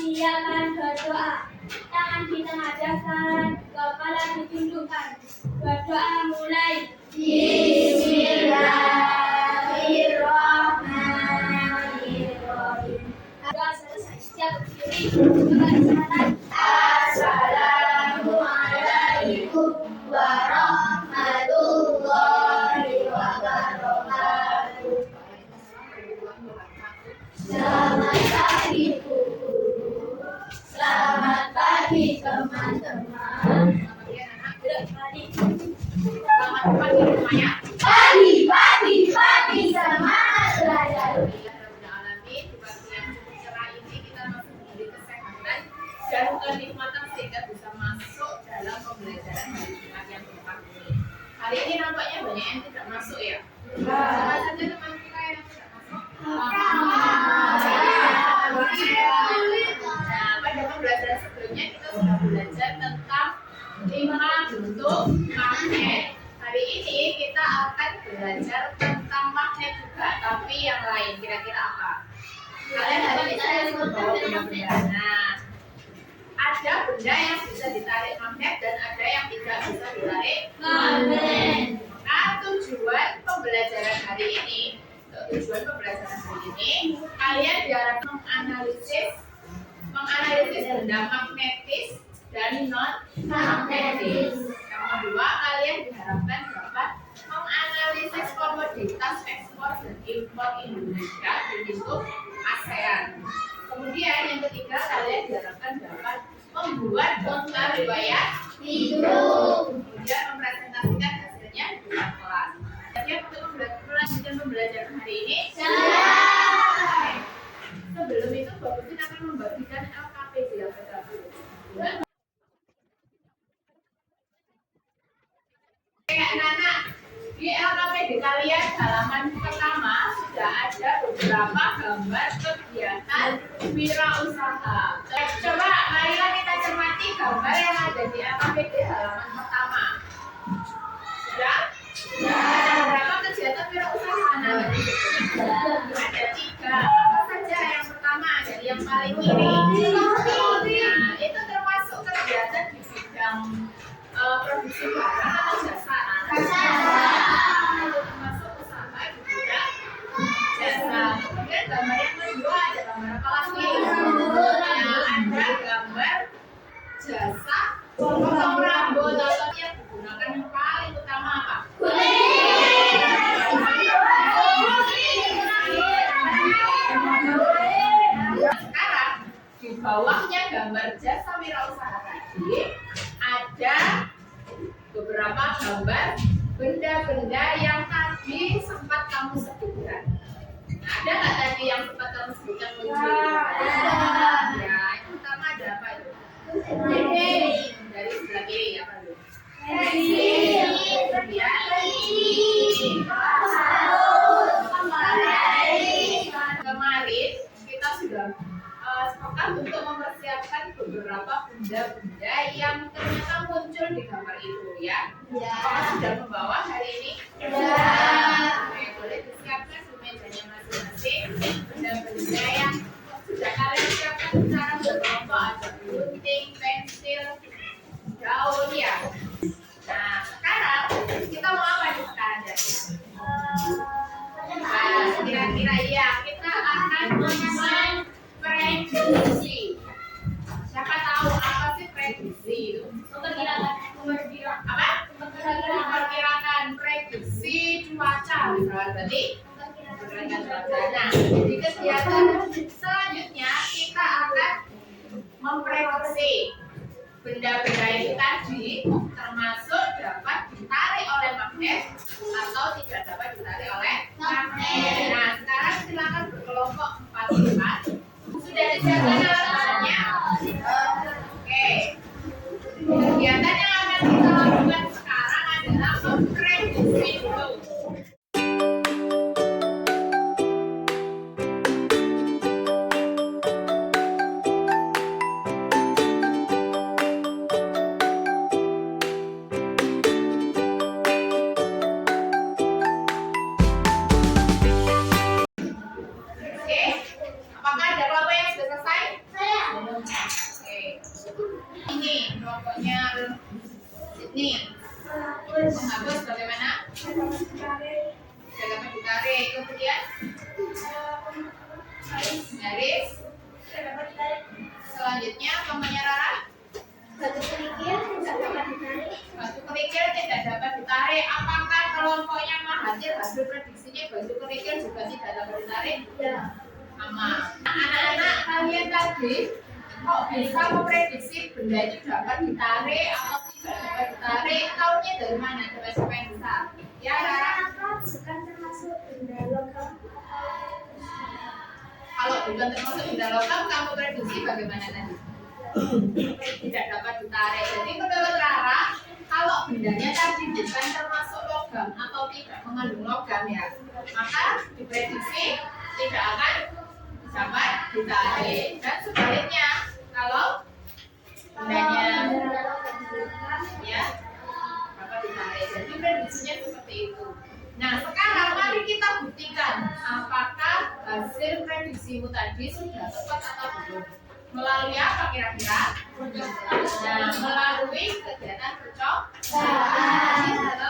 Silakan berdoa. Tangan ditengadahkan, kepala ditundukkan. Berdoa mulai. Bismillahirrahmanirrahim. Doa selesai. Siap berdiri. Assalamualaikum warahmatullahi wabarakatuh. Selamat pagi Bu. Selamat pagi teman-teman. Selamat pagi semuanya. Pagi, semangat belajar. Di pagi yang cukup cerah ini kita masih diberi kesehatan dan kenikmatan sehingga bisa masuk dalam pembelajaran hari Jumat yang keempat ini. Hari ini nampaknya banyak yang tidak masuk ya. Siapa saja teman kita yang tidak masuk? Nah, pada pembelajaran sebelumnya kita sudah belajar tentang 5 bentuk magnet. Hari ini kita akan belajar tentang magnet juga, tapi yang lain. Kira-kira apa? Kalian hari ini saya membawa benda-benda. Nah, ada benda yang bisa ditarik magnet dan ada yang tidak bisa ditarik magnet. Nah, tujuan pembelajaran hari ini, kalian diharapkan menganalisis benda magnetis dan non magnetis. Yang kedua, kalian diharapkan dapat menganalisis komoditas ekspor dan impor Indonesia di lingkup ASEAN. Kemudian yang ketiga, kalian diharapkan dapat membuat daftar riwayat hidup. Kemudian mempresentasikan hasilnya di dalam kelas. Siap untuk melanjutkan pembelajaran hari ini? Siap. Sebelum itu, Mbak Putin akan membagikan LKPD apa tadi? Anak-anak, di LKPD kalian halaman pertama sudah ada beberapa gambar kegiatan wirausaha. Coba marilah kita cermati gambar yang ada di LKPD halaman pertama. Sudah? Ada berapa kegiatan wirausaha anak-anak? Ada 3. Apa saja? Yang pertama dari yang paling kiri. Nah, itu termasuk kegiatan di bidang produksi barang atau jasa. Itu termasuk usaha di bidang jasa. Kemudian gambar yang kedua ada gambar plastik. Nah, ada gambar jasa potong rambut atau yang digunakan yang paling utama apa? Sekarang di bawahnya gambar jasa wirausaha tadi ada beberapa gambar benda-benda yang tadi sempat kamu sebutkan. Nah, ada nggak tadi yang sempat kamu sebutkan muncul? Ya, yang pertama ada apa itu? Dari sebelah kiri apa dulu? Kemarin kita sudah sepakat untuk mempersiapkan beberapa benda-benda yang ternyata muncul di gambar itu ya. Apakah sudah membawa hari ini? Oke, boleh disiapkan di mejanya masing-masing benda-benda yang sudah kalian siapkan secara berkelompok, ada gunting, pensil, daun ya. Nah, sekarang kita mau apa nih sekarang ya? Nah, kira-kira ya kita akan memprediksi. Siapa tahu apa sih prediksi itu? Memperkirakan prediksi cuaca misalnya tadi. Nah, di kegiatan selanjutnya kita akan memprediksi benda-benda itu tadi termasuk dapat ditarik oleh magnet atau tidak dapat ditarik oleh magnet. Nah, sekarang silakan berkelompok 4-4. Sudah disiapkan alat-alatnya? Oke. Kegiatan yang akan kita lakukan sekarang adalah memprediksi dulu. Menghapus bagaimana? Dapat ditarik. Kemudian garis. Selanjutnya umpamanya Rara. Batu kerikil tidak dapat ditarik. Batu kerikil tidak dapat ditarik. Apakah kelompoknya Mahathir hasil prediksinya batu kerikil juga tidak dapat ditarik? Ya. Sama. Anak-anak kalian tadi kok bisa memprediksi benda itu dapat ditarik atau tidak dapat ditarik? Tahunya dari mana? Coba siapa yang bisa? Ya, Rara. Bukan termasuk benda logam. Kalau bukan termasuk benda logam, kamu prediksi bagaimana tadi? Tidak dapat ditarik. Jadi menurut Rara, kalau bendanya tadi bukan termasuk logam atau tidak mengandung logam ya, maka diprediksi tidak akan dapat ditarik. Dan sebaliknya, kalau bendanya ya dapat ditarik. Jadi prediksinya seperti itu. Nah, sekarang mari kita buktikan apakah hasil prediksimu tadi sudah tepat atau belum. Melalui apa kira-kira? Nah, melalui kegiatan percobaan.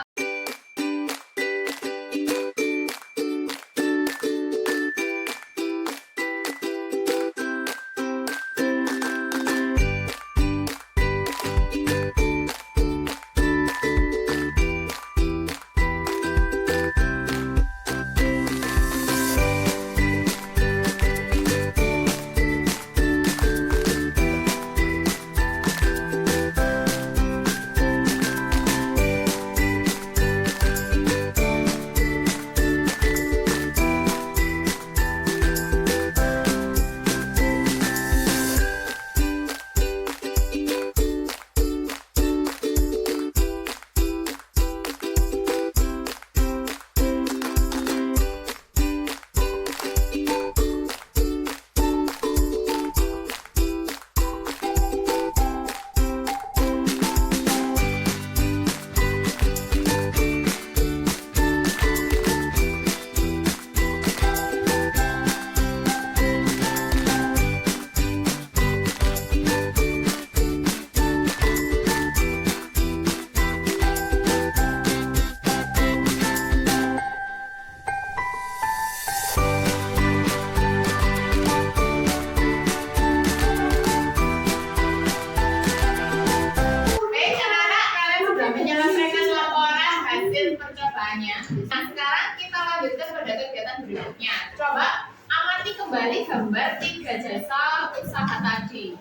Nah, sekarang kita lanjutkan pada kegiatan berikutnya. Coba amati kembali gambar 3 jasa usaha tadi.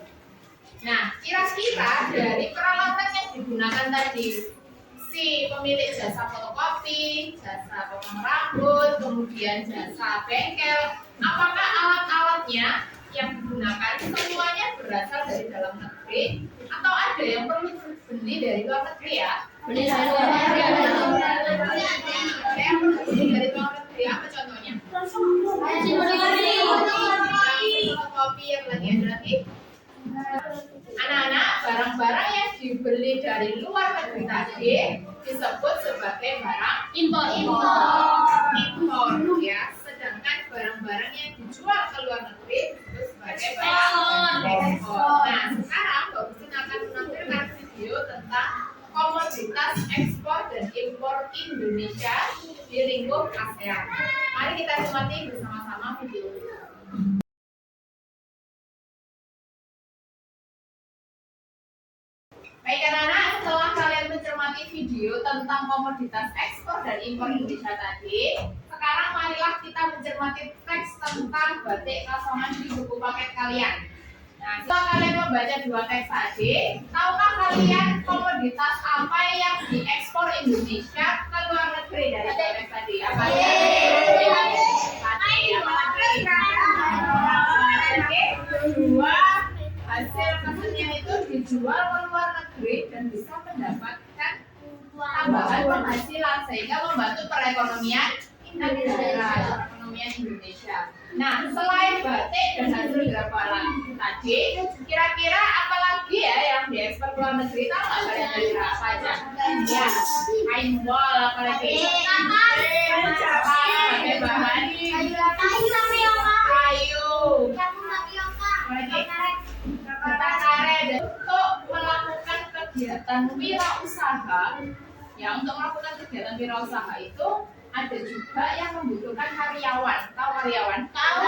Nah, kira-kira dari peralatan yang digunakan tadi, si pemilik jasa fotokopi, jasa potong rambut, kemudian jasa bengkel, apakah alat-alatnya yang digunakan semuanya berasal dari dalam negeri atau ada yang perlu beli dari luar negeri ya? Beli dari luar negeri. Yang perlu beli dari luar negeri apa contohnya? Fotokopi yang lagi ada lagi. Anak-anak, barang-barang yang dibeli dari luar negeri tadi disebut sebagai barang impor ya. Sedangkan barang-barang yang dijual ke luar negeri disebut sebagai barang ekspor. Nah, sekarang Mbak Gusin akan menampilkan video tentang komoditas ekspor dan impor Indonesia di lingkup ASEAN. Mari kita nikmati bersama-sama video ini. Baik anak-anak, setelah kalian mencermati video tentang komoditas ekspor dan impor Indonesia tadi, sekarang marilah kita mencermati teks tentang batik kasongan di buku paket kalian. Nah, setelah kalian membaca 2 teks tadi, tahukah kalian komoditas apa yang diekspor Indonesia ke luar negeri dari 2 teks tadi? Apa aja? Batik, apa lagi? Dua hasil kesenian itu dijual ke luar negeri dan bisa mendapatkan tambahan penghasilan sehingga membantu perekonomian Indonesia. Nah, selain batik dan hasil grapalan tadi, kira-kira apa lagi ya yang diekspor ke luar negeri? Tahu nggak kalian kira apa aja? Ya, kain wol, apa lagi? Pakai bahan kayu. Kita karet untuk melakukan kegiatan wirausaha Ya, untuk melakukan kegiatan wirausaha itu ada juga yang membutuhkan karyawan. Tahu karyawan? Tahu.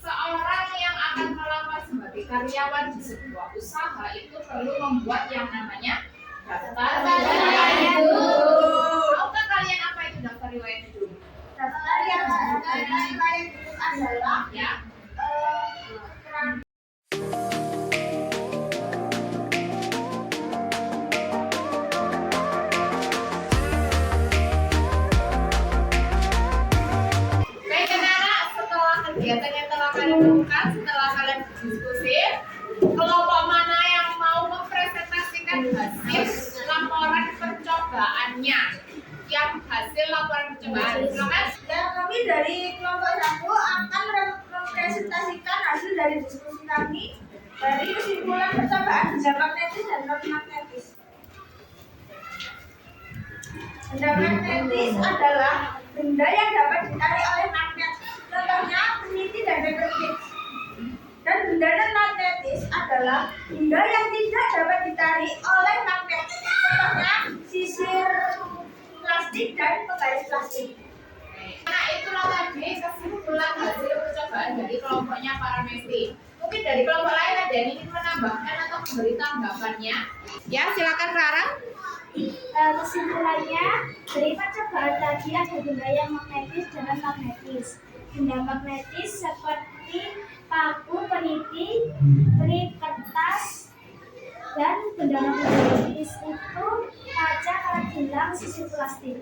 Seorang yang akan melamar sebagai karyawan di sebuah usaha itu perlu membuat yang namanya daftar riwayat hidup. Tahukah kalian apa itu daftar riwayat hidup? Daftar riwayat hidup adalah Ya. Baik anak-anak, setelah kegiatan yang telah kalian lakukan, setelah kalian berdiskusi, kelompok mana yang mau mempresentasikan hasil laporan percobaannya? Yang hasil laporan percobaan, silakan. Dan kami dari kelompok 1 akan mempresentasikan hasil dari diskusi kami dari kesimpulan percobaan benda magnetis dan non magnetis. Benda magnetis adalah benda yang dapat ditarik oleh magnet. Contohnya peniti dan magnetis. Dan benda non magnetis adalah benda yang tidak dapat ditarik oleh magnet. Contohnya sisir plastik dan penggaris plastik. Nah, itulah tadi kesimpulan hasil percobaan dari kelompoknya para Messi. Mungkin dari kelompok lain ada yang ingin menambahkan atau memberi tanggapannya? Ya, silakan Clara. Kesimpulannya, dari percobaan tadi ada benda yang magnetis dan non magnetis. Benda magnetis seperti paku, peniti, kertas, dan benda non magnetis itu kaca, karet gelang, sisir plastik.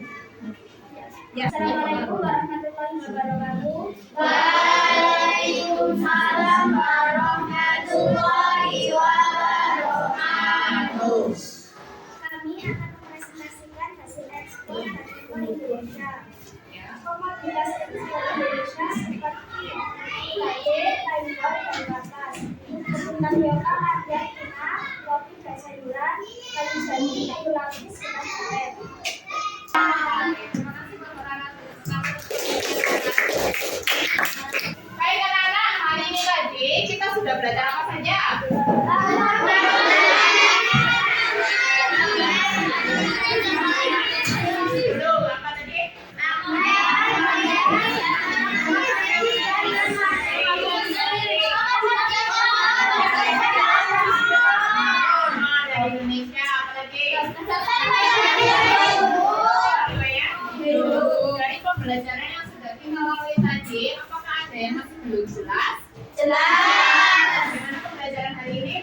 Ya. Assalamualaikum warahmatullahi wabarakatuh. Waalaikumsalam warahmatullahi wabarakatuh. Kami akan mempresentasikan hasil ekspor dan impor Indonesia. Ya. Komoditas ekspor Indonesia seperti batik, kain bor, dan kapas. Kebutuhan lokal ada tuna, kopi, sayuran, kayu jati, kayu lapis, dan karet. Baik anak-anak, hari ini tadi kita sudah belajar apa saja? Belum, apa tadi? Dari Indonesia, apa lagi? Dari pembelajaran yang sudah kita lalui tadi, apakah ada yang masih belum jelas? Jelas. Bagaimana pembelajaran hari ini?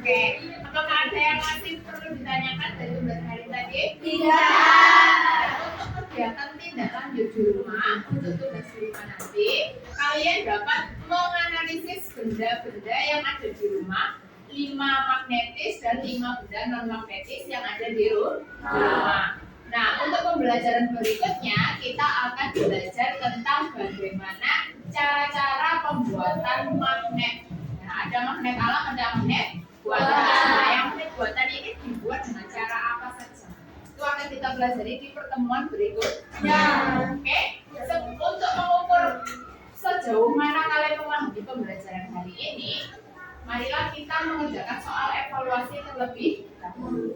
Oke, apakah ada yang masih perlu ditanyakan dari pembelajaran hari tadi? Tidak. Untuk kegiatan tindak lanjut di rumah, untuk tugas di rumah nanti, kalian dapat menganalisis benda-benda yang ada di rumah, 5 magnetis dan 5 benda non magnetis yang ada di rumah. Nah, untuk pembelajaran berikutnya kita akan belajar tentang bagaimana cara-cara pembuatan magnet. Nah, ada magnet alam, ada magnet buatan. Nah, yang magnet buatan ini dibuat dengan cara apa saja? Itu akan kita pelajari di pertemuan berikutnya. Oke? Untuk mengukur sejauh mana kalian memahami pembelajaran hari ini, marilah kita mengerjakan soal evaluasi terlebih dahulu.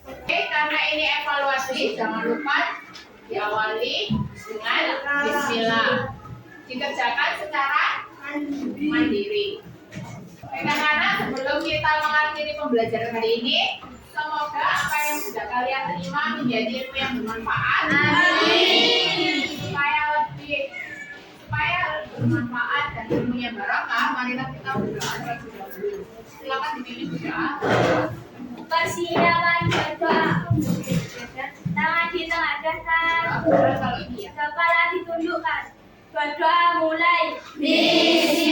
Oke, karena ini evaluasi, jangan lupa diawali dengan bismillah. Dikerjakan secara mandiri. Oke, anak-anak, sebelum kita mengakhiri pembelajaran hari ini, semoga apa yang sudah kalian terima menjadi ilmu yang bermanfaat. Amin. Supaya bermanfaat dan ilmunya barokah, marilah kita berdoa terlebih dahulu. Silakan dipilih berdoa. Persiapan berdoa. Tangan ditengahkan, Kalau ini ya. kepala ditundukkan. Berdoa mulai. Bismillah.